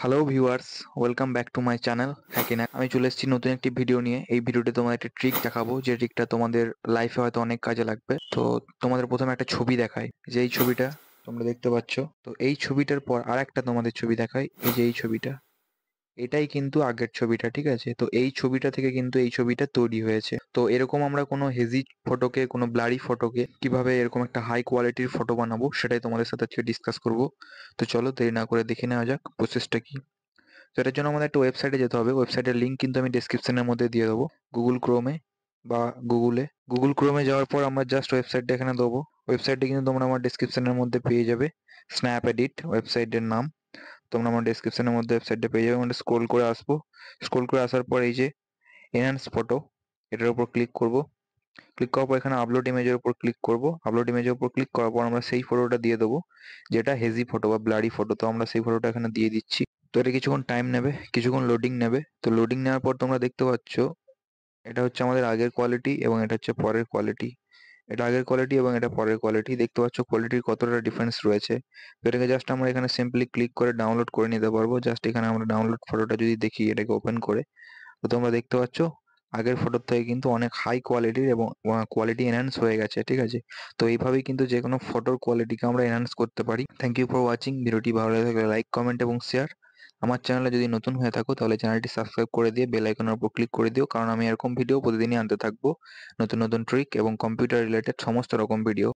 Hello viewers, welcome back to my channel হ্যাকিনাক। আমি চলে এসেছি নতুন একটি ভিডিও নিয়ে। এই ভিডিওতে তোমাদের একটা ট্রিক দেখাবো, যে ট্রিকটা তোমাদের লাইফে হয়তো অনেক কাজে লাগবে। তো তোমাদের প্রথমে একটা ছবি দেখাই, যে এই ছবিটা তোমরা দেখতে পাচ্ছ। তো এই ছবিটার পর আর একটা তোমাদের ছবি দেখাই, এই যে এই ছবিটা। এটাই কিন্তু আগের ছবিটা, ঠিক আছে? তো এই ছবিটা থেকে কিন্তু এই ছবিটা তৈরি হয়েছে। তো এরকম আমরা কোনো হেজি ফটোকে, কোনো ব্লারি ফটোকে কিভাবে এরকম একটা হাই কোয়ালিটির ফটো বানাবো, সেটাই তোমাদের সাথে আজকে ডিসকাস করব। তো চলো দেরি না করে দেখে নেওয়া যাক প্রসেসটা কি। তো এটার জন্য আমাদের একটা ওয়েবসাইটে যেতে হবে। ওয়েবসাইটের লিঙ্ক কিন্তু আমি ডেসক্রিপশনের মধ্যে দিয়ে দেবো, গুগল ক্রোমে বা গুগল ক্রোমে যাওয়ার পর আমরা জাস্ট ওয়েবসাইটটা এখানে দেবো। ওয়েবসাইটটা কিন্তু তোমরা আমার ডেসক্রিপশনের মধ্যে পেয়ে যাবে। স্ন্যাপ এডিট ওয়েবসাইটের নাম। তোমরা আমার ডেসক্রিপশনের মধ্যে ওয়েবসাইটটা পেয়ে যাবে। আমরা স্ক্রোল করে আসবো। স্ক্রোল করে আসার পর এই যে এনহ্যান্স ফটো, এটার উপর ক্লিক করব। ক্লিক করার পর এখানে আপলোড ইমেজের উপর ক্লিক করব। আপলোড ইমেজের উপর ক্লিক করার পর আমরা সেই ফটোটা দিয়ে দেবো, যেটা হেজি ফটো বা ব্লারি ফটো। তো আমরা সেই ফটোটা এখানে দিয়ে দিচ্ছি। তো এটা কিছুক্ষণ টাইম নেবে, কিছুক্ষণ লোডিং নেবে। তো লোডিং নেওয়ার পর তোমরা দেখতে পাচ্ছ এটা হচ্ছে আমাদের আগের কোয়ালিটি এবং এটা হচ্ছে পরের কোয়ালিটি। এটা আগের কোয়ালিটি এবং এটা পরের কোয়ালিটি। দেখতে পাচ্ছ কোয়ালিটির কতটা ডিফারেন্স রয়েছে। তো এটাকে জাস্ট আমরা এখানে সিম্পলি ক্লিক করে ডাউনলোড করে নিতে পারবো। জাস্ট এখানে আমরা ডাউনলোড ফটোটা যদি দেখি, এটাকে ওপেন করে, তো তোমরা দেখতে পাচ্ছ আগের ফটোর থেকে কিন্তু অনেক হাই কোয়ালিটির এবং কোয়ালিটি এনহ্যান্স হয়ে গেছে, ঠিক আছে? তো এইভাবেই কিন্তু যে কোনো ফটোর কোয়ালিটিকে আমরা এনহ্যান্স করতে পারি। Thank you for watching. ভিডিওটি ভালো লাগলে লাইক, কমেন্ট এবং শেয়ার। আমার চ্যানেলে যদি নতুন হয়ে থাকো তাহলে চ্যানেলটি সাবস্ক্রাইব করে দিয়ে বেল আইকনের উপর ক্লিক করে দিও, কারণ আমি এরকম ভিডিও প্রতিদিনই আনতে থাকবো। নতুন নতুন ট্রিক এবং কম্পিউটার রিলেটেড সমস্ত রকম ভিডিও।